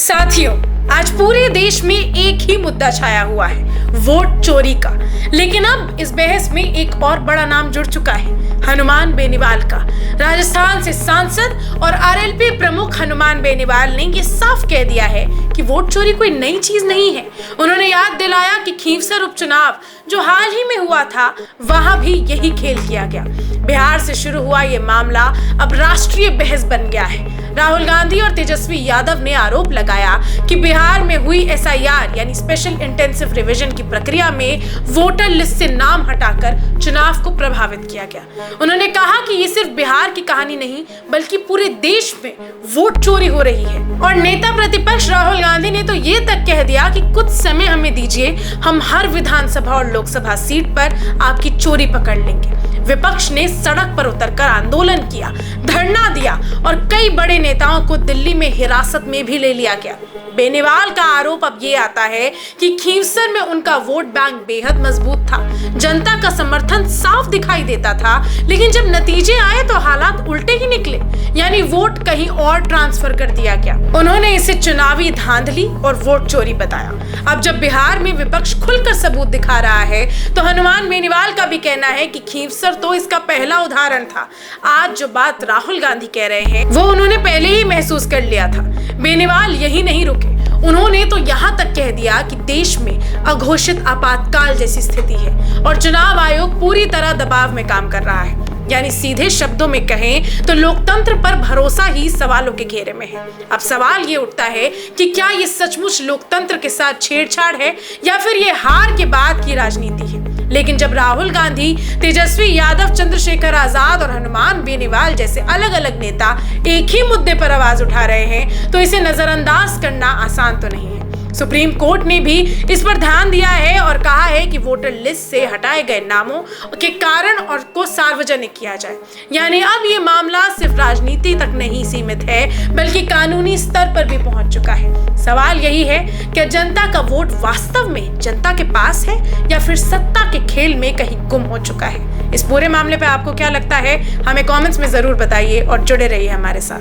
साथियों, आज पूरे देश में एक ही मुद्दा छाया हुआ है, वोट चोरी का। लेकिन अब इस बहस में एक और बड़ा नाम जुड़ चुका है, हनुमान बेनीवाल का। राजस्थान से सांसद और आरएलपी प्रमुख हनुमान बेनीवाल ने ये साफ कह दिया है कि वोट चोरी कोई नई चीज नहीं है। उन्होंने याद दिलाया कि खींवसर उपचुनाव जो हाल ही में हुआ था, वहां भी यही खेल किया गया। बिहार से शुरू हुआ ये मामला अब राष्ट्रीय बहस बन गया है। राहुल गांधी और तेजस्वी यादव ने आरोप लगाया कि बिहार में हुई एसआईआर यानी स्पेशल इंटेंसिव रिवीजन की प्रक्रिया में वोटर लिस्ट से नाम हटाकर चुनाव को प्रभावित किया गया। उन्होंने कहा कि ये सिर्फ बिहार की कहानी नहीं, बल्कि पूरे देश में वोट चोरी हो रही है। और नेता प्रतिपक्ष राहुल गांधी ने तो ये तक कह दिया कि कुछ समय हमें दीजिए, हम हर विधानसभा और लोकसभा सीट पर आपकी चोरी पकड़ लेंगे। विपक्ष ने सड़क पर उतरकर आंदोलन किया, धरना दिया और कई बड़े नेताओं को दिल्ली में हिरासत में भी ले लिया गया। बेनीवाल का आरोप अब ये आता है कि खींवसर में उनका वोट बैंक बेहद मजबूत था, जनता का समर्थन साफ दिखाई देता था, लेकिन जब नतीजे आए तो हालात उल्टे ही निकले, यानी वोट कहीं और ट्रांसफर कर दिया गया। उन्होंने इसे चुनावी धांधली और वोट चोरी बताया। अब जब बिहार में विपक्ष खुलकर सबूत दिखा रहा है, तो हनुमान बेनीवाल का भी कहना है कि खींवसर तो इसका पहला उदाहरण था। आज जो बात राहुल गांधी कह रहे हैं, वो उन्होंने पहले ही महसूस कर लिया था। बेनीवाल यही नहीं रुके, उन्होंने तो यहाँ तक कह दिया कि देश में अघोषित आपातकाल जैसी स्थिति है और चुनाव आयोग पूरी तरह दबाव में काम कर रहा है। यानी सीधे शब्दों में कहें तो लोकतंत्र पर भरोसा ही सवालों के घेरे में है। अब सवाल ये उठता है कि क्या ये सचमुच लोकतंत्र के साथ छेड़छाड़ है या फिर ये हार के बाद की राजनीति है। लेकिन जब राहुल गांधी, तेजस्वी यादव, चंद्रशेखर आजाद और हनुमान बेनीवाल जैसे अलग अलग नेता एक ही मुद्दे पर आवाज उठा रहे हैं, तो इसे नजरअंदाज करना आसान तो नहीं है। सुप्रीम कोर्ट ने भी इस पर ध्यान दिया है और कहा है कि वोटर लिस्ट से हटाए गए नामों के कारण और को सार्वजनिक किया जाए। यानी अब ये मामला सिर्फ राजनीति तक नहीं सीमित है, बल्कि कानूनी स्तर पर भी पहुंच चुका है। सवाल यही है कि जनता का वोट वास्तव में जनता के पास है या फिर सत्ता के खेल में कहीं गुम हो चुका है। इस पूरे मामले पे आपको क्या लगता है, हमें कमेंट्स में जरूर बताइए और जुड़े रहिए हमारे साथ।